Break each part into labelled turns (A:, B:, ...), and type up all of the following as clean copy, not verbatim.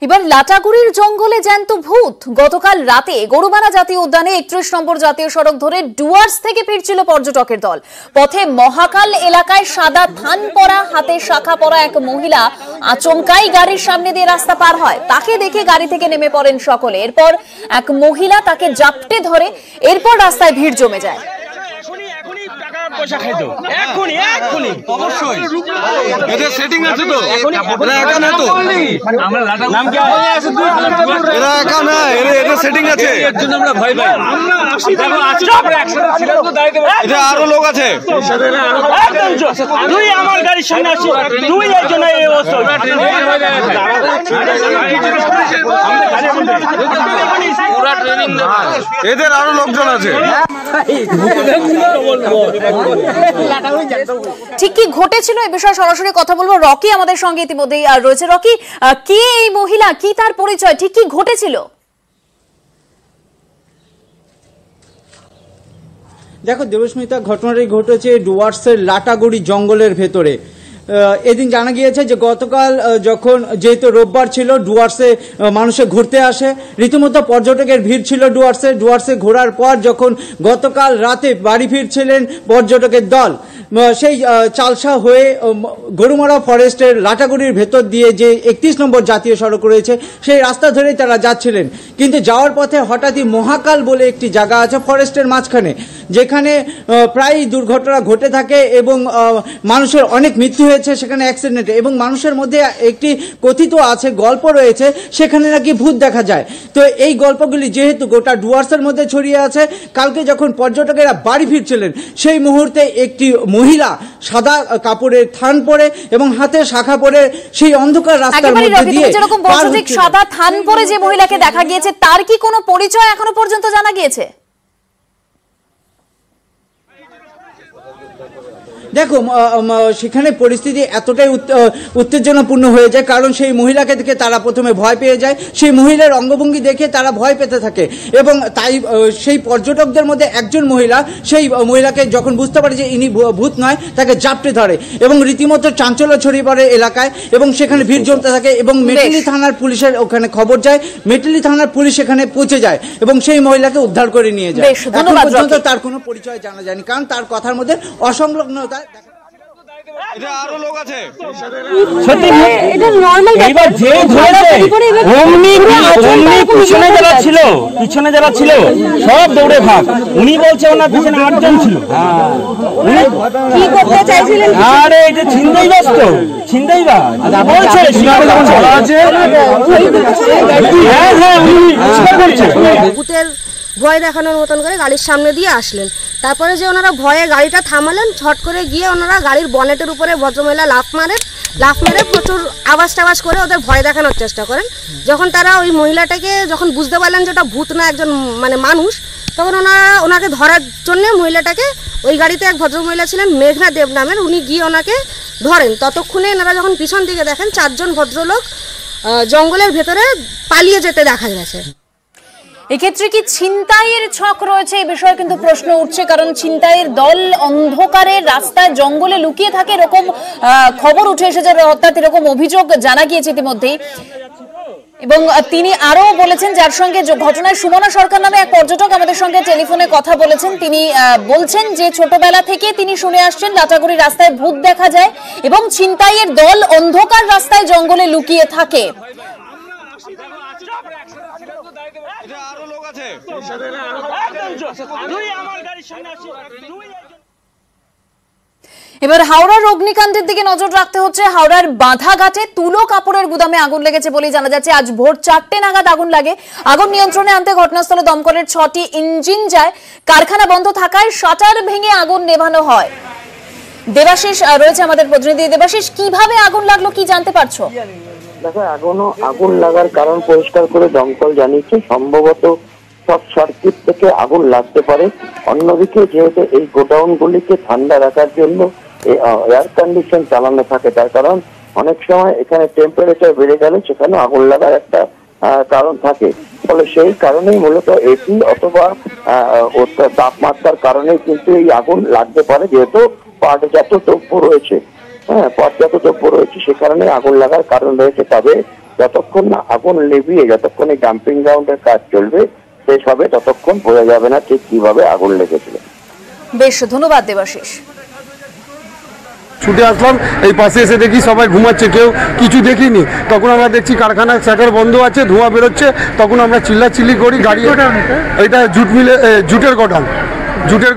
A: এবার লাটাগুড়ির জঙ্গলে জ্যান্ত ভূত। গতকাল রাতে গরুমারা জাতীয় উদ্যানে 31 নম্বর জাতীয় সড়ক ধরে ডুয়ার্স থেকে ফিরছিল পর্যটকের দল। পথে মহাকাল এলাকায় সাদা থান পরা, হাতে শাখা পরা এক মহিলা আচমকাই গাড়ির সামনে দিয়ে রাস্তা পার হয়। তাকে দেখে গাড়ি থেকে নেমে পড়েন সকলে। এরপর এক মহিলা তাকে জাপটে ধরে, এরপর রাস্তায় ভিড় জমে যায়।
B: আরো লোক আছে, তুই আমার গাড়ির সামনে আছিস, তুই এই জন্য এই অবস্থা। এদের আরো লোকজন আছে।
A: ঠিক কি ঘটেছিল এ বিষয়ে সরাসরি কথা বলবো। রকি আমাদের সঙ্গে ইতিমধ্যেই রয়েছে। রকি, কে এই মহিলা, কি তার পরিচয়, ঠিক কি ঘটেছিল?
C: দেখো দেবস্মিতা, ঘটনাটি ঘটেছে ডুয়ার্সের লাটাগুড়ি জঙ্গলের ভেতরে। এদিন জানা গিয়েছে যে গতকাল যখন যেহেতু রোববার ছিল, ডুয়ার্সে মানুষে ঘুরতে আসে, রীতিমতো পর্যটকের ভিড় ছিল ডুয়ার্সে ঘোরার পর যখন গতকাল রাতে বাড়ি ফিরছিলেন পর্যটকের দল, সেই চালসা হয়ে গরুমারা ফরেস্টের লাটাগুড়ির ভেতর দিয়ে যে 31 নম্বর জাতীয় সড়ক রয়েছে সেই রাস্তা ধরেই তারা যাচ্ছিলেন। কিন্তু যাওয়ার পথে হঠাৎই মহাকাল বলে একটি জায়গা আছে ফরেস্টের মাঝখানে, যেখানে প্রায় দুর্ঘটনা ঘটে থাকে এবং মানুষের অনেক মৃত্যু হয়েছে সেখানে অ্যাক্সিডেন্টে। এবং মানুষের মধ্যে একটি কথিত আছে, গল্প রয়েছে, সেখানে নাকি ভূত দেখা যায়। তো এই গল্পগুলি যেহেতু গোটা ডুয়ার্সের মধ্যে ছড়িয়ে আছে, কালকে যখন পর্যটকেরা বাড়ি ফিরছিলেন সেই মুহূর্তে একটি মহিলা সাদা কাপড়ের থান পরে এবং হাতে শাখা পরে সেই অন্ধকার রাস্তার মধ্যে দিয়ে
A: সাদা থান পরে যে মহিলাকে দেখা গিয়েছে তার কি কোনো পরিচয় এখনো পর্যন্ত জানা গিয়েছে?
C: দেখো, সেখানে পরিস্থিতি এতটাই উত্তেজনাপূর্ণ হয়ে যায়, কারণ সেই মহিলাকে দেখে তারা প্রথমে ভয় পেয়ে যায়। সেই মহিলার অঙ্গভঙ্গি দেখে তারা ভয় পেতে থাকে এবং তাই সেই পর্যটকদের মধ্যে একজন মহিলা সেই মহিলাকে যখন বুঝতে পারে যে ইনি ভূত নয়, তাকে জাপটে ধরে এবং রীতিমতো চাঞ্চল্য ছড়িয়ে পড়ে এলাকায় এবং সেখানে ভিড় জমতে থাকে এবং মেটেলি থানার পুলিশের ওখানে খবর যায়। মেটেলি থানার পুলিশ সেখানে পৌঁছে যায় এবং সেই মহিলাকে উদ্ধার করে নিয়ে যায়। এখন পর্যন্ত তার কোনো পরিচয় জানা যায়নি, কারণ তার কথার মধ্যে অসংলগ্নতা।
B: আরো লোক আছে,
D: পিছনে যারা ছিল সব দৌড়ে ভাগ। উনি বলছে ওনার পিছনে 8 জন ছিল।
E: কি করতে চাইছিলেন?
D: আরে এটা ছিনতাইবাজ, তো ছিনতাইবাজ বলছে।
E: ভূতের ভয় দেখানোর মতন করে গাড়ির সামনে দিয়ে আসলেন। তারপরে যে ওনারা ভয়ে গাড়িটা থামালেন, ছট করে গিয়ে ওনারা গাড়ির বনেটের উপরে ভদ্রমহিলা লাফ মেরে প্রচুর আওয়াজ করে ওদের ভয় দেখানোর চেষ্টা করেন। যখন তারা ওই মহিলাটাকে যখন বুঝতে পারলেন যে ওটা ভূত না, একজন মানুষ, তখন ওনাকে ধরার জন্য মহিলাটাকে, ওই গাড়িতে এক ভদ্রমহিলা ছিলেন মেঘনা দেব নামের, উনি গিয়ে ওনাকে ধরেন। ততক্ষণে এনারা যখন পিছন দিকে দেখেন 4 জন ভদ্রলোক জঙ্গলের ভেতরে পালিয়ে যেতে দেখা গেছে।
A: এক্ষেত্রে কি ছিনতাইয়ের ছক রয়েছে, এই বিষয়ে কিন্তু প্রশ্ন উঠছে, কারণ ছিনতাইয়ের দল অন্ধকারে রাস্তায় জঙ্গলে লুকিয়ে থাকে এরকম খবর উঠে এসেছে, অর্থাৎ এরকম অভিযোগ জানা গিয়েছে ইতিমধ্যেই। এবং তিনি আরো বলেছেন, যার সঙ্গে ঘটনায় সুমনা সরকার নামে এক পর্যটক আমাদের সঙ্গে টেলিফোনে কথা বলেছেন, তিনি বলছেন যে ছোটবেলা থেকে তিনি শুনে আসছেন লাটাগুড়ি রাস্তায় ভূত দেখা যায় এবং ছিনতাইয়ের দল অন্ধকার রাস্তায় জঙ্গলে লুকিয়ে থাকে।
B: আরো লোক আছে।
A: এবার হাওড়ার অগ্নিকাণ্ডের দিকে নজর রাখতে হচ্ছে। হাওড়ার বাঁধাঘাটে তুলো কাপড়ের গুদামে আগুন লেগেছে বলেই জানা যাচ্ছে। আজ ভোর 4টে নাগাদ আগুন লাগে। আগুন নিয়ন্ত্রণে আনতে ঘটনাস্থলে দমকলের 6টি ইঞ্জিন যায়। কারখানা বন্ধ থাকায় শাটার ভেঙে আগুন নেভানো হয়। দেবাশিস রয়েছে আমাদের প্রতিনিধি। দেবাশিস, কিভাবে আগুন লাগলো, কি জানতে পারছো?
F: দেখো, আগুন লাগার কারণ পরিষ্কার করে দমকল জানিয়েছে সম্ভবত শর্ট সার্কিট থেকে আগুন লাগতে পারে। অন্যদিকে যেহেতু এই গোডাউনগুলিকে ঠান্ডা রাখার জন্য এয়ার কন্ডিশন চালানো থাকে, তার কারণ অনেক সময় এখানে টেম্পারেচার বেড়ে গেলে সেখানে আগুন লাগার একটা কারণ থাকে। ফলে সেই কারণেই মূলত এসি অথবা তাপমাত্রার কারণে কিন্তু এই আগুন লাগতে পারে, যেহেতু পর্যাপ্ত দ্রব্য রয়েছে। পর্যাপ্ত দ্রব্য রয়েছে, সে কারণে আগুন লাগার কারণ রয়েছে। তবে যতক্ষণ না আগুন লেবিয়ে যতক্ষণ এই ডাম্পিং গ্রাউন্ডের কাজ চলবে শেষ হবে ততক্ষণ বোঝা যাবে না ঠিক কিভাবে আগুন লেগেছিল।
A: বেশ, ধন্যবাদ দেবাশিস।
G: ছুটে আসলাম, এই পাশে এসে দেখি সবাই ঘুমাচ্ছে, কেউ কিছু দেখিনি। তখন আমরা দেখছি কারখানার শাটার বন্ধ আছে, ধোঁয়া বেরোচ্ছে। তখন আমরা চিল্লাচিল্লি করি, গাড়ি, এটা জুট মিলে জুটের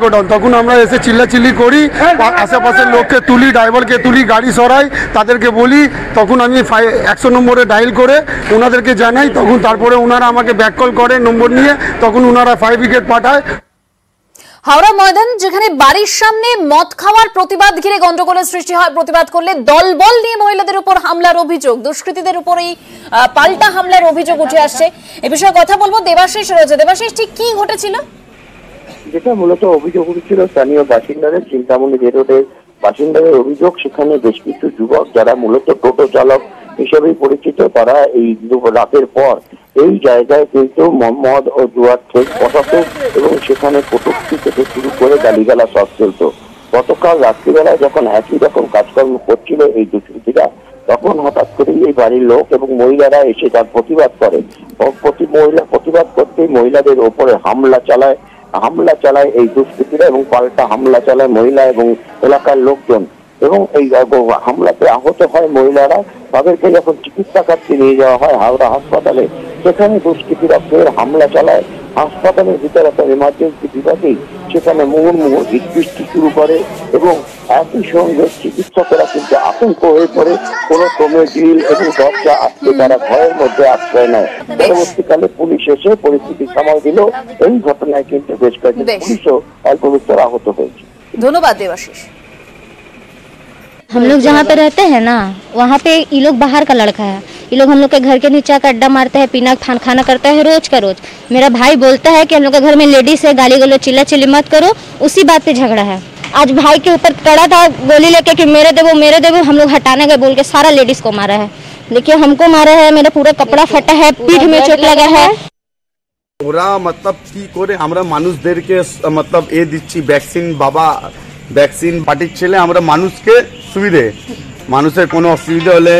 G: গোডাউন। তখন আমরা এসে চিল্লাচিল্লি করি, আশেপাশের লোককে তুলি, ড্রাইভারকে তুলি, গাড়ি সরাই, তাদেরকে বলি। তখন আমি 100 নম্বরে ডায়াল করে ওনাদেরকে জানাই। তখন তারপরে ওনারা আমাকে ব্যাক কল করে নম্বর নিয়ে, তখন ওনারা ফায়ার ব্রিগেড পাঠায়।
A: হাওড়া ময়দান, যেখানে বাড়ির সামনে মদ খাওয়ার প্রতিবাদ ঘিরে গন্ডগোলের সৃষ্টি হয়। প্রতিবাদ করলে দলবল নিয়ে মহিলাদের উপর হামলার অভিযোগ, দুষ্কৃতীদের উপরেই পাল্টা হামলার অভিযোগ উঠে আসছে। এ বিষয়ে কথা বলবো, দেবাশিস রয়েছে। দেবাশিস, ঠিক কি ঘটেছিল?
F: যেটা মূলত অভিযোগ উঠেছিল স্থানীয় বাসিন্দাদের, চিন্তামণি রোডের বাসিন্দাদের অভিযোগ, সেখানে বেশ কিছু যুবক যারা মূলত টোটো চালক হিসেবেই পরিচিত, তারা এই রাতের পর এই জায়গায় কিন্তু মদ ও জুয়ার ঠেক বসাতো এবং সেখানে কটূক্তি থেকে শুরু করে গালিগালা সব চলতো। গতকাল রাত্রিবেলায় যখন একই রকম কাজকর্ম করছিল এই দুষ্কৃতীরা, তখন হঠাৎ করেই এই বাড়ির লোক এবং মহিলারা এসে তার প্রতিবাদ করে। প্রতিবাদ করতেই মহিলাদের ওপরে হামলা চালায় এই দুষ্কৃতীরা এবং পাল্টা হামলা চালায় মহিলা এবং এলাকার লোকজন। এবং এই হামলাতে আহত হয় মহিলারা। তাদেরকে যখন চিকিৎসা কার্যে নিয়ে যাওয়া হয় হাওড়া হাসপাতালে, সেখানে দুষ্কৃতীরা ফের হামলা চালায়। হাসপাতালের ভিতরে একটা ইমার্জেন্সি বিভাগেই সেখানে মুহুর্মুহু বৃষ্টি শুরু করে এবং একই সঙ্গে চিকিৎসকেরা কিন্তু আতঙ্ক হয়ে পড়ে। কোনো ক্রমে গ্রিল এবং দরজা আটকে তারা ঘরের মধ্যে আশ্রয় নেয়। পরবর্তীকালে পুলিশ এসে পরিস্থিতি সামাল দিল। এই ঘটনায় কিন্তু বেশ কয়েকজন পুলিশও অল্প বিস্তর আহত হয়েছে।
A: ধন্যবাদ দেবাশিস।
H: हम लोग जहाँ पे रहते हैं ना, वहाँ पे ये लोग बाहर का लड़का है। ये लोग हम लोग के घर के नीचे का अड्डा मारते हैं, पीना खाना करता है रोज का रोज। मेरा भाई बोलता है कि हम लोग के घर में लेडीज है, गाली गलो चिल्ला चिल्ली मत करो, उसी बात पे झगड़ा है। आज भाई के ऊपर कड़ा था गोली लेके कि मेरे देवो, हम लोग हटाने गए बोल के सारा लेडीज को मारा है। देखिए हमको मारा है, मेरा पूरा कपड़ा फटा है, पीठ में चोट लगा है।
I: ওরা মতলব কি করে আমরা মানুষদেরকে মতলব এ দিচ্ছি ভ্যাকসিন, বাবা ভ্যাকসিন পাঠিয়েছিলে আমরা মানুষকে সুবিধে, মানুষের কোনো অসুবিধা হলে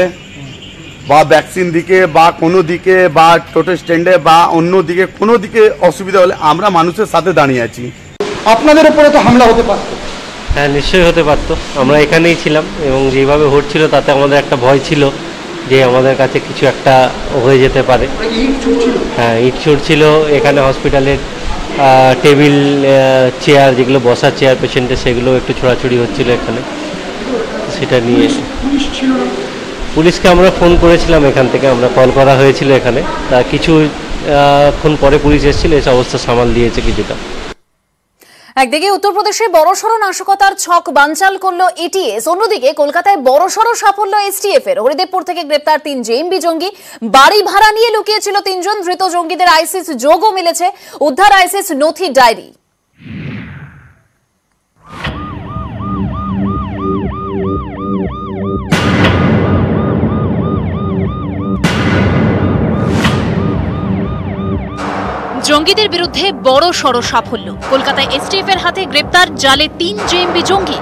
I: বা ভ্যাকসিন দিকে বা কোনো দিকে বা টোটো স্ট্যান্ডে বা অন্য দিকে কোনো দিকে অসুবিধা হলে আমরা মানুষের সাথে দাঁড়িয়ে আছি।
G: আপনাদের উপরে তো হামলা হতে পারত।
J: হ্যাঁ, নিশ্চয়ই হতে পারতো। আমরা এখানেই ছিলাম এবং যেভাবে হচ্ছিল তাতে আমাদের একটা ভয় ছিল যে আমাদের কাছে কিছু একটা হয়ে যেতে পারে। হ্যাঁ, ইট ছুটছিল এখানে। হসপিটালের টেবিল চেয়ার, যেগুলো বসার চেয়ার পেশেন্টের, সেগুলো একটু ছোড়াছুড়ি হচ্ছিল এখানে। সেটা নিয়ে পুলিশকে আমরা ফোন করেছিলাম, এখান থেকে আমরা কল করা হয়েছিল এখানে। তা কিছুক্ষণ পরে পুলিশ এসেছিল, এসে অবস্থা সামাল দিয়েছে কিছুটা।
A: একদিকে উত্তরপ্রদেশে বড়সড় নাশকতার ছক বানচাল করলো এটিএস, অন্যদিকে কলকাতায় বড়সড় সাফল্য এসটিএফ এর। হরিদেবপুর থেকে গ্রেপ্তার 3 জেএমবি জঙ্গি। বাড়ি ভাড়া নিয়ে লুকিয়েছিল 3 জন। ধৃত জঙ্গিদের আইসিস যোগও মিলেছে। উদ্ধার আইসিস নথি, ডায়েরি। জঙ্গিদের বিরুদ্ধে বড় সড় সাফল্য। কলকাতায় এসটিএফ এর হাতে গ্রেপ্তার জালে 3 জেএমবি জঙ্গি।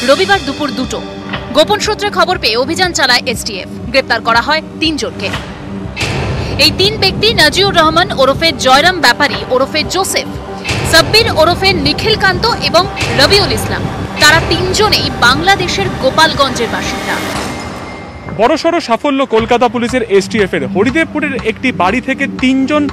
A: রবিবার দুপুর 2টো গোপন সূত্রে খবর পেয়ে অভিযান চালায় এসটিএফ। গ্রেপ্তার করা হয় 3 জনকে। এই 3 ব্যক্তি নাজিউর রহমান ওরফে জয়রাম ব্যাপারী ওরফে জোসেফ, সাব্বির ওরফে নিখিল কান্ত এবং রবিউল ইসলাম। তারা 3 জনেই বাংলাদেশের গোপালগঞ্জের বাসিন্দা।
K: বড়সড় সাফল্য কলকাতা পুলিশের এসটিএফ এর। হরিদেবপুরের একটি বাড়ি থেকে 3 জন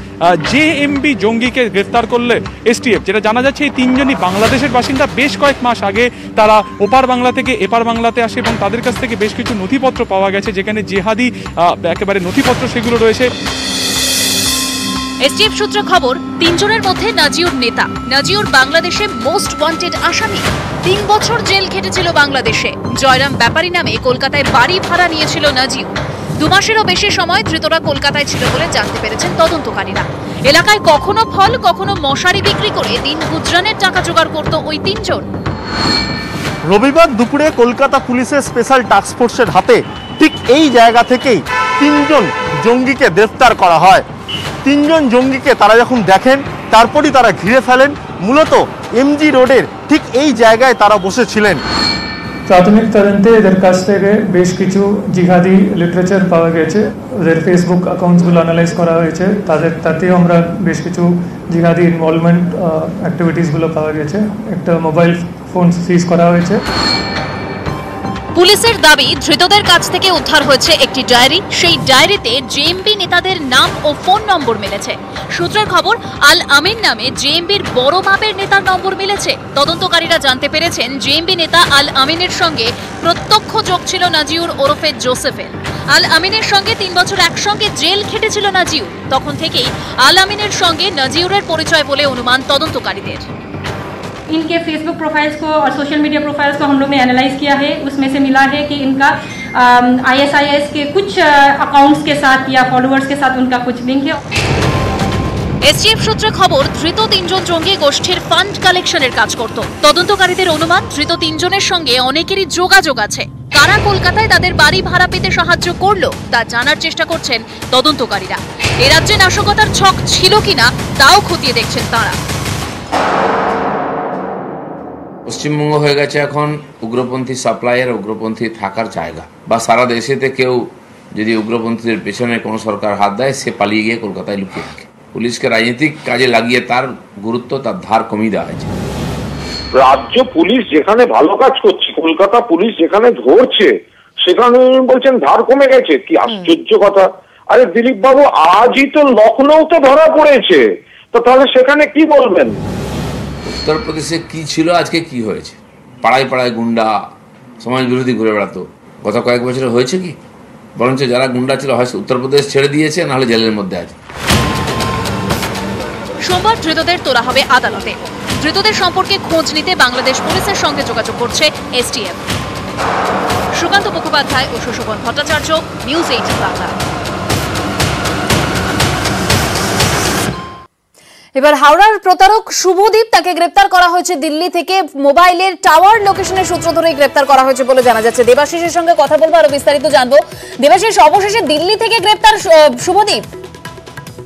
K: জেএমবি জঙ্গিকে গ্রেফতার করলে এসটিএফ। যেটা জানা যাচ্ছে এই 3 জনই বাংলাদেশের বাসিন্দা। বেশ কয়েক মাস আগে তারা ওপার বাংলা থেকে এপার বাংলাতে আসে এবং তাদের কাছ থেকে বেশ কিছু নথিপত্র পাওয়া গেছে, যেখানে জেহাদি একেবারে নথিপত্র সেগুলো রয়েছে।
A: এসটিএফ সূত্রে খবর, 3 জনের মধ্যে নাজিউর নেতা। নাজিউর বাংলাদেশে মোস্ট ওয়ান্টেড আসামি। 3 বছর জেল খেটেছিল বাংলাদেশে। জয়রাম ব্যাপারী নামে কলকাতায় বাড়ি ভাড়া নিয়েছিল নাজিউর। 2 মাসেরও বেশি সময় ধৃতরা কলকাতায় ছিল বলে জানতে পেরেছেন তদন্তকারীরা। এলাকায় কখনো ফল কখনো মশারি বিক্রি করে দিন গুজরানের টাকা জোগাড় করত ওই 3 জন।
I: রবিবার দুপুরে কলকাতা পুলিশের স্পেশাল টাস্ক ফোর্সের হাতে ঠিক এই জায়গা থেকেই 3 জন জঙ্গিকে গ্রেফতার করা হয়। 3 জন জঙ্গিকে তারা যখন দেখেন তারপরই তারা ঘিরে ফেলেন। মূলত এমজি রোডের ঠিক এই জায়গায় তারা বসেছিলেন।
L: প্রাথমিক তদন্তে এদের কাছ থেকে বেশ কিছু জিহাদি লিটারেচার পাওয়া গেছে, ওদের ফেসবুক অ্যাকাউন্টসগুলো অ্যানালাইজ করা হয়েছে, তাতেও আমরা বেশ কিছু জিহাদি ইনভলভমেন্ট অ্যাক্টিভিটিসগুলো পাওয়া গেছে। একটা মোবাইল ফোন সিজ করা হয়েছে।
A: পুলিশের দাবি, ধৃতদের কাছ থেকে উদ্ধার হয়েছে একটি ডায়েরি। সেই ডায়েরিতে জেএমবি নেতাদের নাম ও ফোন নম্বর মিলেছে। সূত্রের খবর, আল আমিন নামে জেএমবির বড় মাপের নেতার নম্বর মিলেছে। তদন্তকারীরা জানতে পেরেছেন জেএমবি নেতা আল আমিনের সঙ্গে প্রত্যক্ষ যোগ ছিল নাজিউর ওরফে জোসেফের। আল আমিনের সঙ্গে 3 বছর একসঙ্গে জেল খেটেছিল নাজিউর। তখন থেকেই আল আমিনের সঙ্গে নাজিউরের পরিচয় বলে অনুমান তদন্তকারীদের।
M: इनके फेसबुक प्रोफाइल्स को और सोशल मीडिया प्रोफाइल्स को हम लोग ने एनालाइज किया है। उसमें से मिला है कि इनका ISIS के कुछ अकाउंट्स के साथ या फॉलोअर्स के साथ उनका कुछ लिंक है।
A: এসটিএফ সূত্রে খবর, ধৃত 3 জন জঙ্গি গোষ্ঠীর ফান্ড কালেকশনের কাজ করত। তদন্তকারীদের অনুমান, ধৃত 3 জনের সঙ্গে অনেকেরই যোগাযোগ আছে। কারা কলকাতায় তাদের বাড়ি ভাড়া পেতে সাহায্য করলো তা জানার চেষ্টা করছেন তদন্তকারীরা। এ রাজ্যে নাশকতার ছক ছিল কিনা তাও খতিয়ে দেখছেন তারা।
N: পশ্চিমবঙ্গ হয়ে গেছে এখন উগ্রপন্থী সাপ্লাইয়ের, উগ্রপন্থী থাকার জায়গা। বা সারা দেশেতে কেউ যদি উগ্রপন্থীদের পেছনে কোনো সরকার হাত দেয়, সে পালিয়ে গিয়ে কলকাতায় লুকিয়ে থাকে। পুলিশকে রাজনৈতিক কাজে লাগিয়ে তার গুরুত্ব, তার ধার কমিয়ে দেওয়া হয়েছে।
O: রাজ্য পুলিশ যেখানে ভালো কাজ করছে, কলকাতা পুলিশ যেখানে ধরছে, সেখানে বলছেন ধার কমে গেছে। কি আশ্চর্য কথা! আরে দিলীপ বাবু, আজই তো লখনৌতে ধরা পড়েছে, তো তাহলে সেখানে কি বলবেন?
N: উত্তরপ্রদেশে কি ছিল, আজকে কি হয়েছে? পাড়ায় পাড়ায় গুন্ডা, সমাজ বিরোধী ঘুরে বেড়াতো। গত কয়েক বছরে হয়েছে কি? বরঞ্চ যারা গুন্ডা ছিল হয় উত্তরপ্রদেশ ছেড়ে দিয়েছে, নাহলে জেলের মধ্যে আছে।
A: সোমবার ধৃতদের তোলা হবে আদালতে। ধৃতদের সম্পর্কে খোঁজ নিতে বাংলাদেশ পুলিশের সঙ্গে যোগাযোগ করছে এসটিএফ। সুকান্ত মুখোপাধ্যায় ও শোভন ভট্টাচার্য, নিউজ 18 বাংলা। এবার হাওড়ার প্রতারক শুভদীপ, তাকে গ্রেপ্তার করা হয়েছে দিল্লি থেকে। মোবাইলের টাওয়ার লোকেশনের সূত্র ধরেই গ্রেপ্তার করা হয়েছে বলে জানা যাচ্ছে। দেবাশিসের সঙ্গে কথা বলবো, আরো বিস্তারিত জানবো। দেবাশিস, অবশেষে দিল্লি থেকে গ্রেপ্তার শুভদীপ।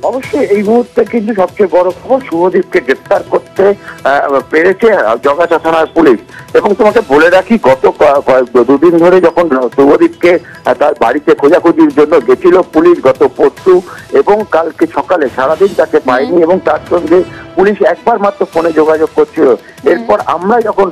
F: অবশ্যই এই মুহূর্তে কিন্তু সবচেয়ে বড় খবর, শুভদীপকে গ্রেপ্তার করতে পেরেছে জগাছা থানার পুলিশ। এবং তোমাকে বলে রাখি, গত 2 দিন ধরে যখন শুভদীপকে তার বাড়িতে খোঁজাখুঁজির জন্য গেছিল পুলিশ, গত পরশু এবং কালকে সকালে সারাদিন তাকে পায়নি এবং তার সঙ্গে পুলিশ একবার মাত্র ফোনে যোগাযোগ করছিল। এরপর আমরা যখন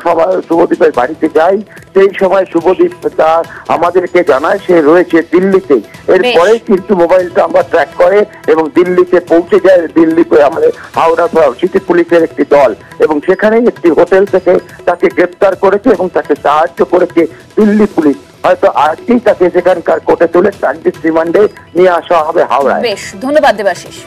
F: শুভদীপের বাড়িতে যাই, সেই সময় শুভদীপ তা আমাদেরকে জানায় সে রয়েছে দিল্লিতে। এরপরে কিন্তু মোবাইলটা আমরা ট্র্যাক করে এবং দিল্লিতে পৌঁছে যায়। দিল্লি আমাদের হাওড়া সিটি পুলিশের একটি দল, এবং সেখানেই একটি হোটেল থেকে তাকে গ্রেপ্তার করেছে এবং তাকে সাহায্য করেছে দিল্লি পুলিশ। হয়তো আজকেই তাকে সেখানকার কোর্টে তুলে ট্রানজিট রিমান্ডে নিয়ে আসা হবে হাওড়ায়।
A: বেশ, ধন্যবাদ দেবাশিস।